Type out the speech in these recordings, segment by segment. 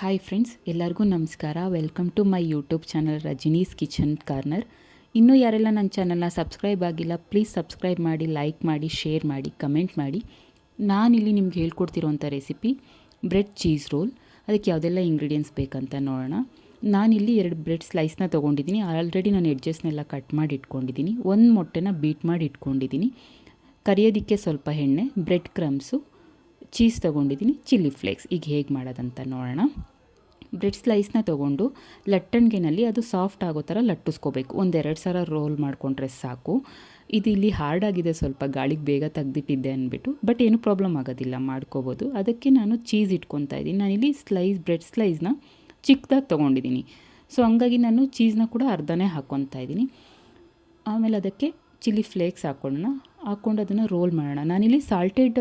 Hi friends, ಎಲ್ಲರಿಗೂ ನಮಸ್ಕಾರ. Welcome to my YouTube channel Rajini's kitchen corner. ಇನ್ನೂ ಯಾರೆಲ್ಲ ನನ್ನ ಚಾನಲ್ನ ಸಬ್ಸ್ಕ್ರೈಬ್ ಆಗಿಲ್ಲ, ಪ್ಲೀಸ್ ಸಬ್ಸ್ಕ್ರೈಬ್ ಮಾಡಿ, ಲೈಕ್ ಮಾಡಿ, ಶೇರ್ ಮಾಡಿ, ಕಮೆಂಟ್ ಮಾಡಿ. ನಾನಿಲ್ಲಿ ನಿಮ್ಗೆ ಹೇಳ್ಕೊಡ್ತಿರೋಂಥ ರೆಸಿಪಿ ಬ್ರೆಡ್ ಚೀಸ್ ರೋಲ್. ಅದಕ್ಕೆ ಯಾವುದೆಲ್ಲ ಇಂಗ್ರೀಡಿಯೆಂಟ್ಸ್ ಬೇಕಂತ ನೋಡೋಣ. ನಾನಿಲ್ಲಿ 2 ಬ್ರೆಡ್ ಸ್ಲೈಸ್ನ ತೊಗೊಂಡಿದ್ದೀನಿ. ಆಲ್ರೆಡಿ ನಾನು ಎಡ್ಜಸ್ನೆಲ್ಲ ಕಟ್ ಮಾಡಿ ಇಟ್ಕೊಂಡಿದ್ದೀನಿ. 1 ಮೊಟ್ಟೆನ ಬೀಟ್ ಮಾಡಿ ಇಟ್ಕೊಂಡಿದ್ದೀನಿ. ಕರಿಯೋದಕ್ಕೆ ಸ್ವಲ್ಪ ಎಣ್ಣೆ, ಬ್ರೆಡ್ ಕ್ರಮ್ಸು, ಚೀಸ್ ತೊಗೊಂಡಿದ್ದೀನಿ, ಚಿಲ್ಲಿ ಫ್ಲೇಕ್ಸ್. ಈಗ ಹೇಗೆ ಮಾಡೋದಂತ ನೋಡೋಣ. ಬ್ರೆಡ್ ಸ್ಲೈಸ್ನ ತೊಗೊಂಡು ಲಟ್ಟಣಿಗೆನಲ್ಲಿ ಅದು ಸಾಫ್ಟ್ ಆಗೋ ಥರ ಲಟ್ಟಿಸ್ಕೋಬೇಕು. 1-2 ಸಲ ರೋಲ್ ಮಾಡಿಕೊಂಡ್ರೆ ಸಾಕು. ಇದು ಇಲ್ಲಿ ಹಾರ್ಡಾಗಿದೆ, ಸ್ವಲ್ಪ ಗಾಳಿಗೆ ಬೇಗ ತೆಗ್ದಿಟ್ಟಿದ್ದೆ ಅಂದ್ಬಿಟ್ಟು, ಬಟ್ ಏನೂ ಪ್ರಾಬ್ಲಮ್ ಆಗೋದಿಲ್ಲ, ಮಾಡ್ಕೋಬೋದು. ಅದಕ್ಕೆ ನಾನು ಚೀಸ್ ಇಟ್ಕೊತಾ ಇದ್ದೀನಿ. ನಾನಿಲ್ಲಿ ಬ್ರೆಡ್ ಸ್ಲೈಸ್ನ ಚಿಕ್ಕದಾಗಿ ತೊಗೊಂಡಿದ್ದೀನಿ. ಸೊ ಹಂಗಾಗಿ ನಾನು ಚೀಸ್ನ ಕೂಡ ಅರ್ಧನೇ ಹಾಕ್ಕೊತಾ ಇದ್ದೀನಿ. ಆಮೇಲೆ ಅದಕ್ಕೆ ಚಿಲ್ಲಿ ಫ್ಲೇಕ್ಸ್ ಹಾಕ್ಕೊಂಡು ಅದನ್ನು ರೋಲ್ ಮಾಡೋಣ. ನಾನಿಲ್ಲಿ ಸಾಲ್ಟೆಡ್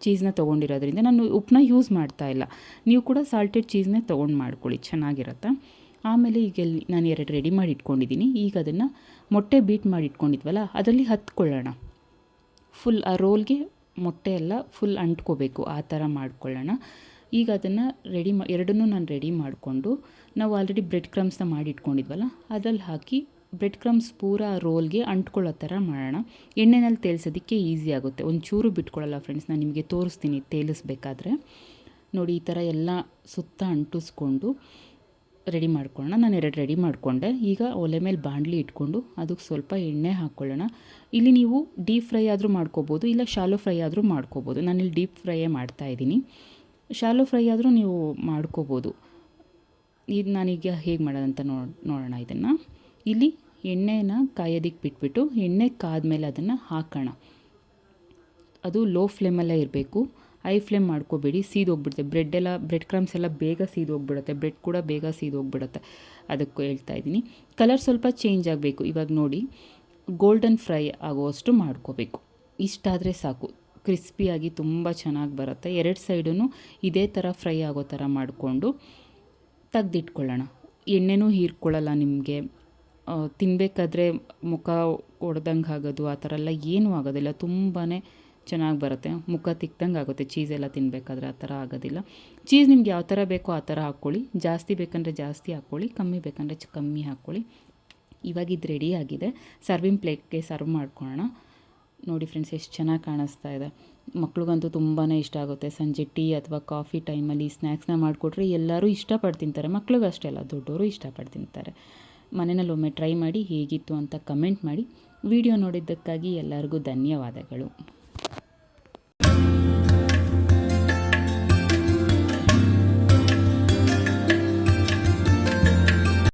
ಚೀಸ್ನ ತೊಗೊಂಡಿರೋದ್ರಿಂದ ನಾನು ಉಪ್ಪನ್ನ ಯೂಸ್ ಮಾಡ್ತಾ ಇಲ್ಲ. ನೀವು ಕೂಡ ಸಾಲ್ಟೆಡ್ ಚೀಸ್ನೇ ತೊಗೊಂಡು ಮಾಡ್ಕೊಳ್ಳಿ, ಚೆನ್ನಾಗಿರುತ್ತೆ. ಆಮೇಲೆ ಈಗ ನಾನು 2 ರೆಡಿ ಮಾಡಿ ಇಟ್ಕೊಂಡಿದ್ದೀನಿ. ಈಗ ಅದನ್ನು ಮೊಟ್ಟೆ ಬೀಟ್ ಮಾಡಿ ಇಟ್ಕೊಂಡಿದ್ವಲ್ಲ, ಅದರಲ್ಲಿ ಹತ್ಕೊಳ್ಳೋಣ. ಫುಲ್ ಆ ರೋಲ್ಗೆ ಮೊಟ್ಟೆ ಎಲ್ಲ ಫುಲ್ ಅಂಟ್ಕೋಬೇಕು, ಆ ಥರ ಮಾಡ್ಕೊಳ್ಳೋಣ. ಈಗ ಅದನ್ನು ಎರಡನ್ನೂ ನಾನು ರೆಡಿ ಮಾಡಿಕೊಂಡು, ನಾವು ಆಲ್ರೆಡಿ ಬ್ರೆಡ್ ಕ್ರಮ್ಸ್ನ ಮಾಡಿ ಇಟ್ಕೊಂಡಿದ್ವಲ್ಲ, ಅದರಲ್ಲಿ ಹಾಕಿ ಬ್ರೆಡ್ ಕ್ರಮ್ಸ್ ಪೂರ ರೋಲ್ಗೆ ಅಂಟ್ಕೊಳ್ಳೋ ಥರ ಮಾಡೋಣ. ಎಣ್ಣೆನಲ್ಲಿ ತೇಲ್ಸೋದಕ್ಕೆ ಈಸಿ ಆಗುತ್ತೆ. ಒಂಚೂರು ಬಿಟ್ಕೊಳ್ಳಲ್ಲ ಫ್ರೆಂಡ್ಸ್, ನಾನು ನಿಮಗೆ ತೋರಿಸ್ತೀನಿ ತೇಲಿಸ್ಬೇಕಾದ್ರೆ. ನೋಡಿ, ಈ ಥರ ಎಲ್ಲ ಸುತ್ತ ಅಂಟಿಸ್ಕೊಂಡು ರೆಡಿ ಮಾಡ್ಕೊಳ್ಳೋಣ. ನಾನು 2 ರೆಡಿ ಮಾಡಿಕೊಂಡೆ. ಈಗ ಒಲೆ ಮೇಲೆ ಬಾಣಲಿ ಇಟ್ಕೊಂಡು ಅದಕ್ಕೆ ಸ್ವಲ್ಪ ಎಣ್ಣೆ ಹಾಕ್ಕೊಳ್ಳೋಣ. ಇಲ್ಲಿ ನೀವು ಡೀಪ್ ಫ್ರೈ ಆದರೂ ಮಾಡ್ಕೋಬೋದು, ಇಲ್ಲ ಶಾಲೋ ಫ್ರೈ ಆದರೂ ಮಾಡ್ಕೋಬೋದು. ನಾನಿಲ್ಲಿ ಡೀಪ್ ಫ್ರೈಯೇ ಮಾಡ್ತಾಯಿದ್ದೀನಿ. ಶಾಲೋ ಫ್ರೈ ಆದರೂ ನೀವು ಮಾಡ್ಕೋಬೋದು. ಇದು ನಾನೀಗ ಹೇಗೆ ಮಾಡೋದಂತ ನೋಡೋಣ. ಇದನ್ನು ಇಲ್ಲಿ ಎಣ್ಣೆನ ಕಾಯೋದಕ್ಕೆ ಬಿಟ್ಬಿಟ್ಟು, ಎಣ್ಣೆ ಕಾದ್ಮೇಲೆ ಅದನ್ನು ಹಾಕೋಣ. ಅದು ಲೋ ಫ್ಲೇಮಲ್ಲೇ ಇರಬೇಕು, ಹೈ ಫ್ಲೇಮ್ ಮಾಡ್ಕೋಬೇಡಿ, ಸೀದೋಗ್ಬಿಡುತ್ತೆ. ಬ್ರೆಡ್ ಕ್ರಮ್ಸ್ ಎಲ್ಲ ಬೇಗ ಸೀದೋಗ್ಬಿಡುತ್ತೆ, ಬ್ರೆಡ್ ಕೂಡ ಬೇಗ ಸೀದೋಗ್ಬಿಡುತ್ತೆ. ಅದಕ್ಕೂ ಹೇಳ್ತಾ ಇದ್ದೀನಿ. ಕಲರ್ ಸ್ವಲ್ಪ ಚೇಂಜ್ ಆಗಬೇಕು. ಇವಾಗ ನೋಡಿ, ಗೋಲ್ಡನ್ ಫ್ರೈ ಆಗೋವಷ್ಟು ಮಾಡ್ಕೋಬೇಕು. ಇಷ್ಟಾದರೆ ಸಾಕು, ಕ್ರಿಸ್ಪಿಯಾಗಿ ತುಂಬ ಚೆನ್ನಾಗಿ ಬರುತ್ತೆ. 2 ಸೈಡೂ ಇದೇ ಥರ ಫ್ರೈ ಆಗೋ ಥರ ಮಾಡಿಕೊಂಡು ತೆಗ್ದಿಟ್ಕೊಳ್ಳೋಣ. ಎಣ್ಣೆನೂ ಹೀರ್ಕೊಳ್ಳಲ್ಲ ನಿಮಗೆ. ತಿನ್ನಬೇಕಾದ್ರೆ ಮುಖ ಒಡೆದಂಗೆ ಆಗೋದು ಆ ಥರ ಎಲ್ಲ ಏನೂ ಆಗೋದಿಲ್ಲ. ತುಂಬಾ ಚೆನ್ನಾಗಿ ಬರುತ್ತೆ, ಮುಖ ತಿಕ್ದಂಗೆ ಆಗುತ್ತೆ. ಚೀಸೆಲ್ಲ ತಿನ್ನಬೇಕಾದ್ರೆ ಆ ಥರ ಆಗೋದಿಲ್ಲ. ಚೀಸ್ ನಿಮ್ಗೆ ಯಾವ ಥರ ಬೇಕೋ ಆ ಥರ ಹಾಕ್ಕೊಳ್ಳಿ. ಜಾಸ್ತಿ ಬೇಕಂದರೆ ಜಾಸ್ತಿ ಹಾಕ್ಕೊಳ್ಳಿ, ಕಮ್ಮಿ ಬೇಕಂದರೆ ಕಮ್ಮಿ ಹಾಕ್ಕೊಳ್ಳಿ. ಇವಾಗ ಇದು ರೆಡಿ ಆಗಿದೆ. ಸರ್ವಿಂಗ್ ಪ್ಲೇಟ್ಗೆ ಸರ್ವ್ ಮಾಡ್ಕೊಳ್ಳೋಣ. ನೋಡಿ ಫ್ರೆಂಡ್ಸ್, ಎಷ್ಟು ಚೆನ್ನಾಗಿ ಕಾಣಿಸ್ತಾ ಇದೆ. ಮಕ್ಳಿಗಂತೂ ತುಂಬಾ ಇಷ್ಟ ಆಗುತ್ತೆ. ಸಂಜೆ ಟೀ ಅಥವಾ ಕಾಫಿ ಟೈಮಲ್ಲಿ ಸ್ನ್ಯಾಕ್ಸ್ನ ಮಾಡಿಕೊಟ್ರೆ ಎಲ್ಲರೂ ಇಷ್ಟಪಟ್ಟು ತಿಂತಾರೆ. ಮಕ್ಳಿಗೆ ಅಷ್ಟೇ ಅಲ್ಲ, ದೊಡ್ಡವರು ಇಷ್ಟಪಟ್ಟು ತಿಂತಾರೆ. ಮನೆಯಲ್ಲಿ ಒಮ್ಮೆ ಟ್ರೈ ಮಾಡಿ ಹೇಗಿತ್ತು ಅಂತ ಕಮೆಂಟ್ ಮಾಡಿ. ವಿಡಿಯೋ ನೋಡಿದ್ದಕ್ಕಾಗಿ ಎಲ್ಲರಿಗೂ ಧನ್ಯವಾದಗಳು.